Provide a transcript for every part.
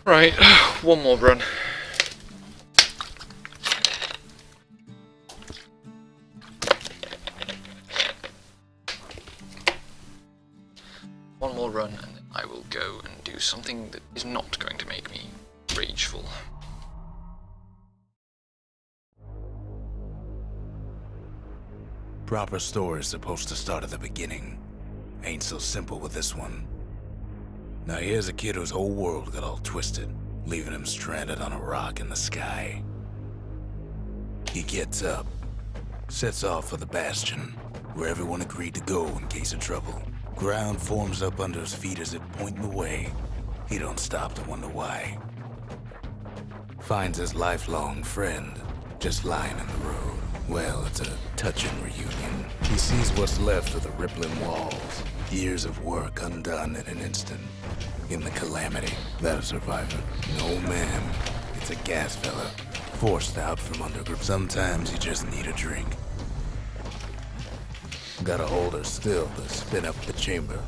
Right, one more run. One more run, and then I will go and do something that is not going to make me rageful. Proper story is supposed to start at the beginning. Ain't so simple with this one. Now here's a kid whose whole world got all twisted, leaving him stranded on a rock in the sky. He gets up, sets off for the Bastion, where everyone agreed to go in case of trouble. Ground forms up under his feet as it pointing the way. He don't stop to wonder why. Finds his lifelong friend, just lying in the road. Well, it's a touching reunion. He sees what's left of the rippling walls. Years of work undone in an instant. In the calamity, that a survivor. No, ma'am. It's a gas fella. Forced out from underground. Sometimes you just need a drink. Gotta hold her still to spin up the chamber.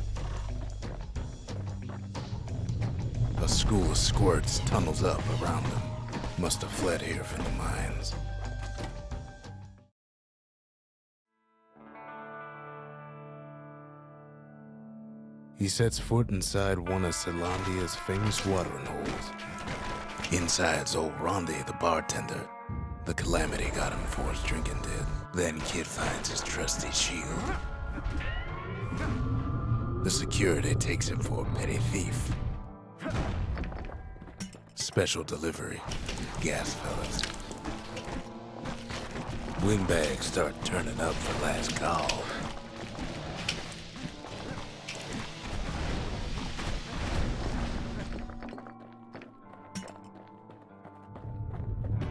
A school of squirts tunnels up around them. Must have fled here from the mines. He sets foot inside one of Celandia's famous watering holes. Inside's old Rondi, the bartender. The calamity got him for his drinking did. Then Kid finds his trusty shield. The security takes him for a petty thief. Special delivery. Gas fellas. Windbags start turning up for last call.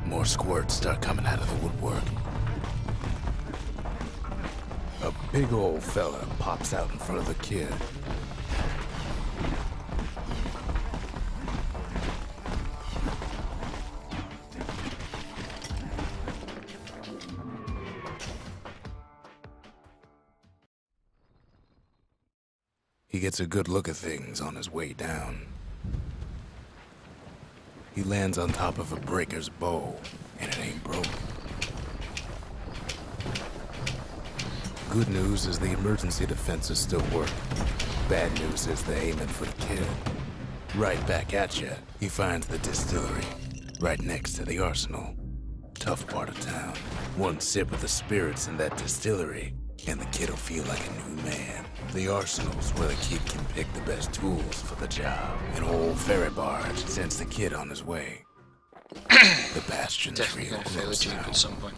More squirts start coming out of the woodwork. A big old fella pops out in front of the kid. He gets a good look at things on his way down. He lands on top of a breaker's bow, and it ain't broke. Good news is the emergency defenses still work. Bad news is they're aiming for the kid. Right back at you, he finds the distillery, right next to the arsenal. Tough part of town. One sip of the spirits in that distillery, and the kid'll feel like a new man. The arsenal's where the kid can pick the best tools for the job. An old ferry barge sends the kid on his way. The Bastion's Definitely real gonna fail a close tube now. at some point.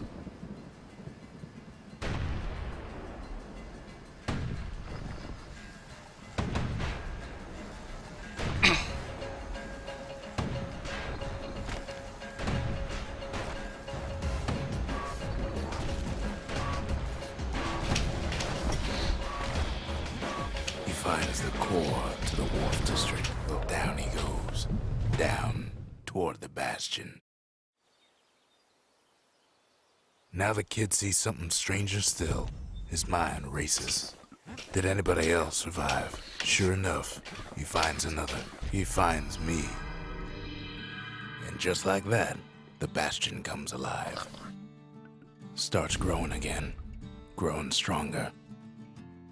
He finds the core to the wharf district. Well, down he goes. Down toward the Bastion. Now the kid sees something stranger still. His mind races. Did anybody else survive? Sure enough, he finds another. He finds me. And just like that, the Bastion comes alive. Starts growing again. Growing stronger.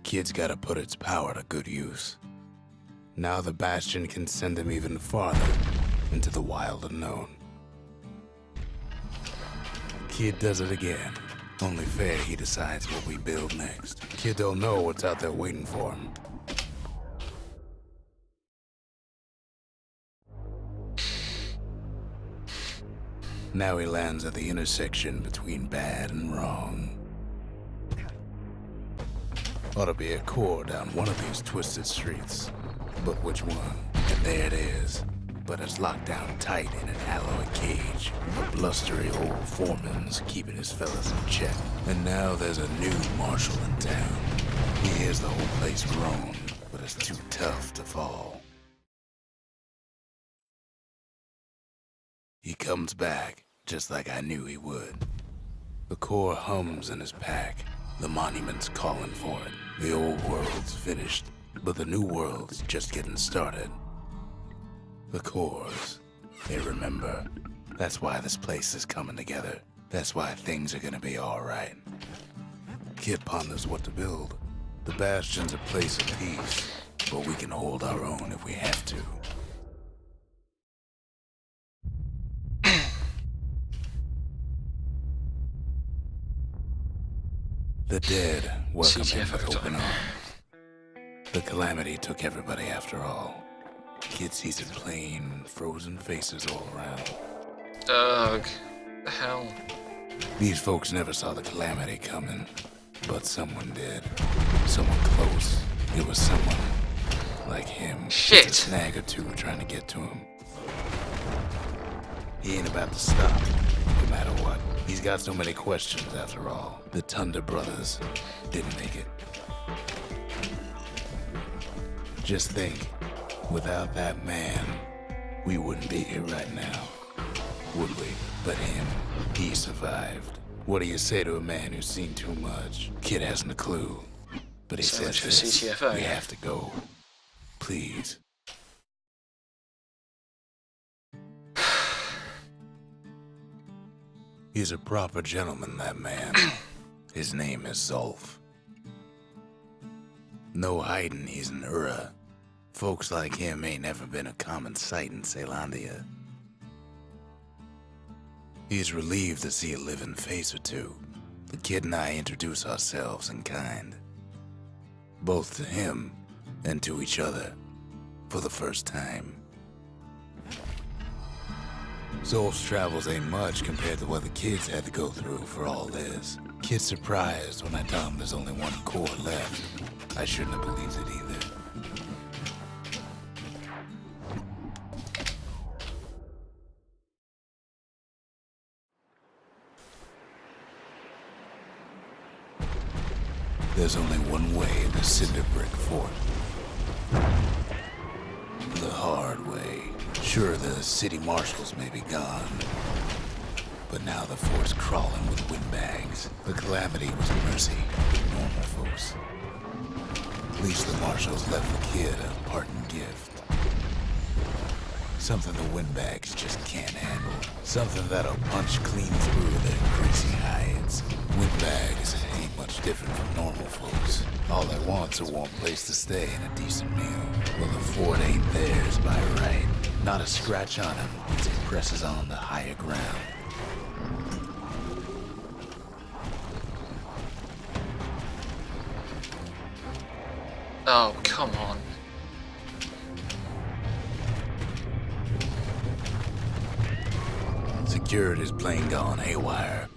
Kid's gotta put its power to good use. Now the Bastion can send him even farther into the wild unknown. Kid does it again. Only fair he decides what we build next. Kid don't know what's out there waiting for him. Now he lands at the intersection between bad and wrong. Ought to be a core down one of these twisted streets. But which one? And there it is. But it's locked down tight in an alloy cage. A blustery old foreman's keeping his fellas in check. And now there's a new marshal in town. He hears the whole place groan, but it's too tough to fall. He comes back, just like I knew he would. The core hums in his pack. The monument's calling for it. The old world's finished, but the new world's just getting started. The core's They remember. That's why this place is coming together. That's why things are gonna be alright. Kid ponders what to build. The Bastion's a place of peace, but we can hold our own if we have to. The dead welcome him with open arms. The calamity took everybody after all. Kid sees it plain, frozen faces all around. Ugh. The hell? These folks never saw the calamity coming, but someone did. Someone close. It was someone like him. Shit! Just a snag or two trying to get to him. He ain't about to stop, no matter what. He's got so many questions after all. The Thunder Brothers didn't make it. Just think, without that man, we wouldn't be here right now, would we? But him, he survived. What do you say to a man who's seen too much? Kid hasn't a clue, but he So says much for this, CTFO. we have to go. Please. He's a proper gentleman, that man. His name is Zolf. No hiding he's an Ura. Folks like him ain't never been a common sight in Caelondia. He's relieved to see a living face or two. The kid and I introduce ourselves in kind. Both to him and to each other for the first time. Zolf's travels ain't much compared to what the kids had to go through for all this. Kid's surprised when I tell him there's only one core left. I shouldn't have believed it either. There's only one way to Cinderbrick Fort. The hard way. Sure, the city marshals may be gone, but now the fort's crawling with windbags. The calamity was mercy to normal folks. At least the marshals left the kid a parting gift. Something the windbags just can't handle. Something that'll punch clean through their greasy hides. Windbags ain't much different from normal folks. All they want's a warm place to stay and a decent meal. Well, the fort ain't theirs by right. Not a scratch on him as he presses on to higher ground. Oh, come on. Security's plane gone haywire.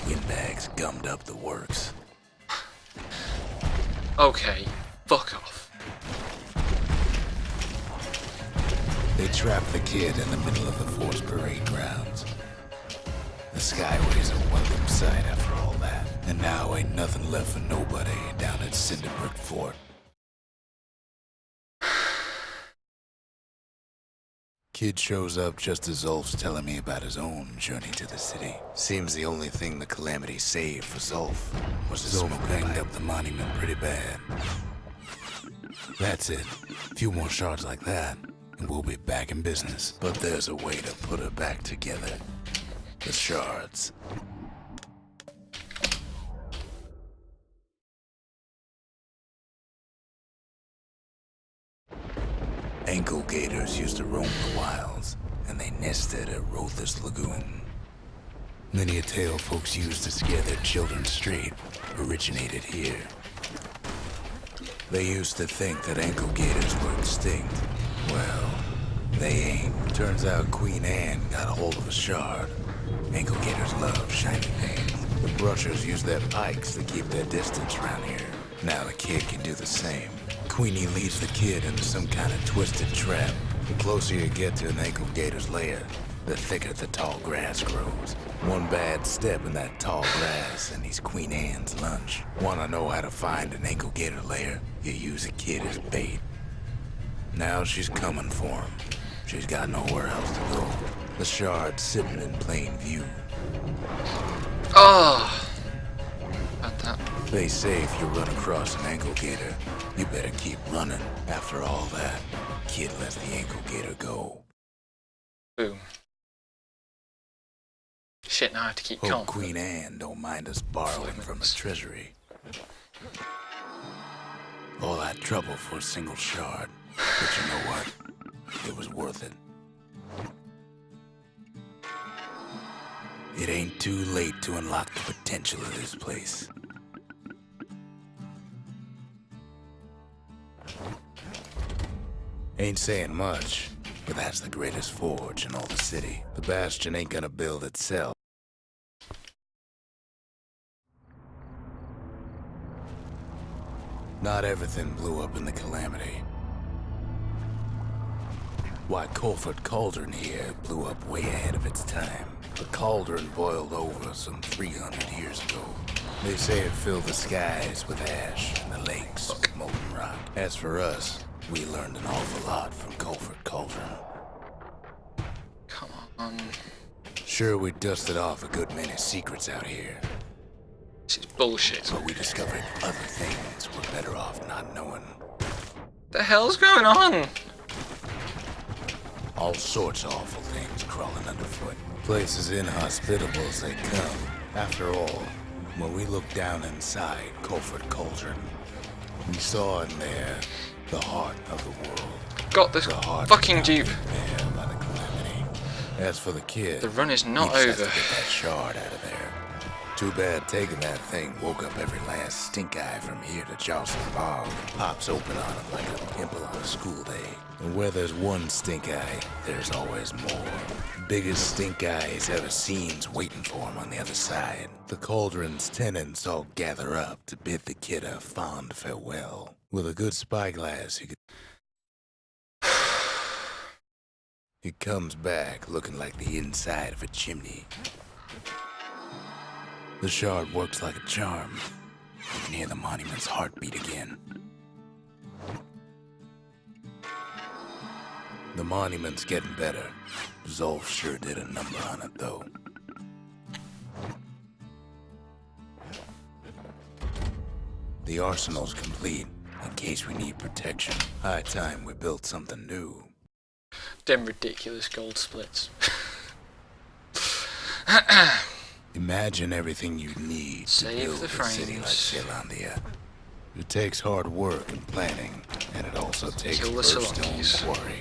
Windbags gummed up the works. Okay, fuck off. They trapped the kid in the middle of the force parade grounds. The Skyway's a welcome sight after all that. And now ain't nothing left for nobody down at Cinderbrick Fort. Kid shows up just as Zolf's telling me about his own journey to the city. Seems the only thing the calamity saved for Zolf was the smoke banged up the monument pretty bad. That's it. A few more shards like that, and we'll be back in business. But there's a way to put her back together. The shards. Ankle gators used to roam the wilds, and they nested at Rothus Lagoon. Many a tale folks used to scare their children straight originated here. They used to think that ankle gators were extinct. Well, they ain't. Turns out Queen Anne got a hold of a shard. Ankle gators love shiny things. The brushers use their pikes to keep their distance around here. Now the kid can do the same. Queenie leads the kid into some kind of twisted trap. The closer you get to an ankle gator's lair, the thicker the tall grass grows. One bad step in that tall grass and he's Queen Anne's lunch. Wanna know how to find an ankle gator lair? You use a kid as bait. Now she's coming for him. She's got nowhere else to go. The shard's sitting in plain view. Oh! About that. They say if you run across an ankle gator, you better keep running. After all that, kid lets the ankle gator go. Boom. Shit, now I have to keep Hope calm. Queen Anne don't mind us borrowing from the treasury. All that trouble for a single shard. But you know what? It was worth it. It ain't too late to unlock the potential of this place. Ain't saying much, but that's the greatest forge in all the city. The Bastion ain't gonna build itself. Not everything blew up in the Calamity. Why, Colford Cauldron here blew up way ahead of its time. The cauldron boiled over some 300 years ago. They say it filled the skies with ash and the lakes with molten rock. As for us, we learned an awful lot from Colford Cauldron. Come on. Sure, we dusted off a good many secrets out here, This is bullshit. but we discovered other things we're better off not knowing. The hell's going on? All sorts of awful things crawling underfoot. Places inhospitable as they come. After all, when we looked down inside Colford Cauldron, we saw in there the heart of the world. Got this The heart fucking dupe. there by the Calamity. As for the kid, The run is not he just over. has to get that shard out of there. Too bad taking that thing woke up every last stink eye from here to Jocelyn Bog. Pops open on him like a pimple on a school day. And where there's one stink eye, there's always more. Biggest stink eye he's ever seen's waiting for him on the other side. The cauldron's tenants all gather up to bid the kid a fond farewell. With a good spyglass, he comes back looking like the inside of a chimney. The shard works like a charm. You can hear the monument's heartbeat again. The monument's getting better. Zolf sure did a number on it, though. The arsenal's complete, in case we need protection. High time we built something new. Them ridiculous gold splits. Imagine everything you need to Save build the a city like frames. Zealandia. It takes hard work and planning, and it also takes Kill the Burstone Solonese. quarry.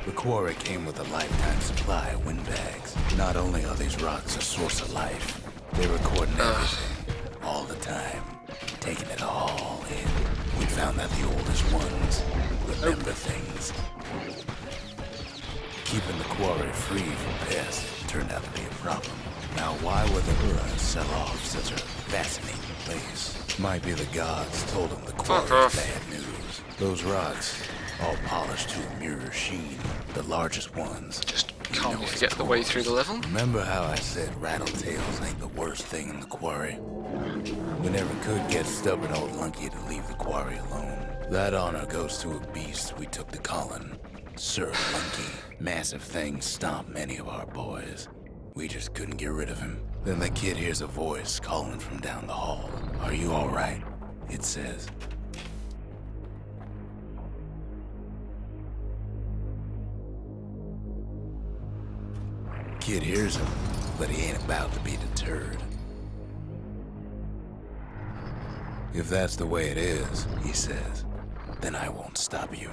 The quarry came with a lifetime supply of windbags. Not only are these rocks a source of life, they're recording everything, all the time, taking it all in. We found that the oldest ones remember things. Keeping the quarry free from pests turned out to be a problem. Now, why would the Hura sell off such a fascinating place? Might be the gods told them the quarry off. was bad news. Those rocks, all polished to a mirror sheen, the largest ones. Just You can't know we it's get the way through the level? Remember how I said rattletails ain't the worst thing in the quarry? We never could get stubborn old Lunky to leave the quarry alone. That honor goes to a beast we took to Colin, Sir Lunky. Massive things stomped many of our boys. We just couldn't get rid of him. Then the kid hears a voice calling from down the hall. Are you all right? It says. Kid hears him, but he ain't about to be deterred. If that's the way it is, he says, then I won't stop you.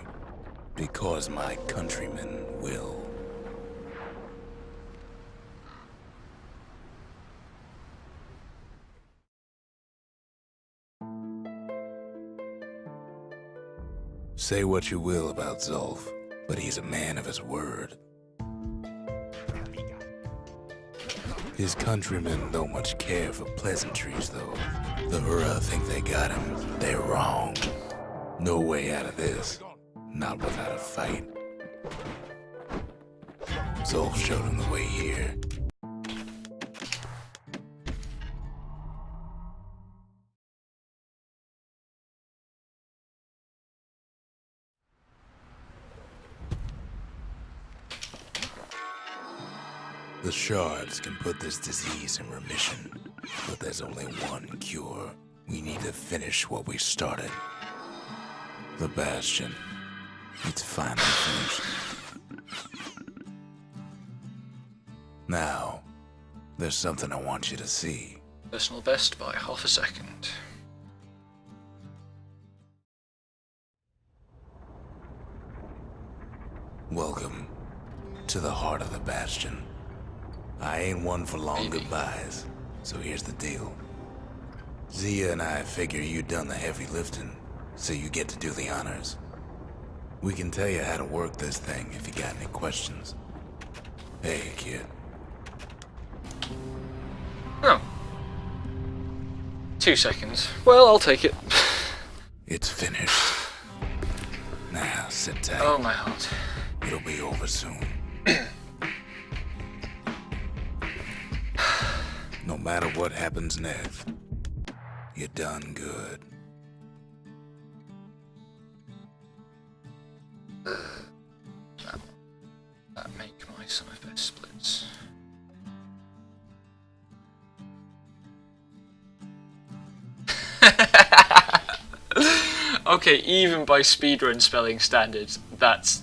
Because my countrymen will. Say what you will about Zolf, but he's a man of his word. His countrymen don't much care for pleasantries, though. The Hura think they got him. They're wrong. No way out of this. Not without a fight. Zolf showed him the way here. The shards can put this disease in remission, but there's only one cure. We need to finish what we started. The Bastion. It's finally finished. Now, there's something I want you to see. Personal best by half a second. Welcome to the heart of the Bastion. I ain't one for long Maybe. goodbyes, so here's the deal. Zia and I figure you done the heavy lifting, so you get to do the honors. We can tell you how to work this thing if you got any questions. Hey, kid. Oh. 2 seconds. Well, I'll take it. It's finished. Now, sit tight. Oh, my heart. It'll be over soon. No matter what happens next, you're done good. That make my sum of best splits. Okay, even by speedrun spelling standards, that's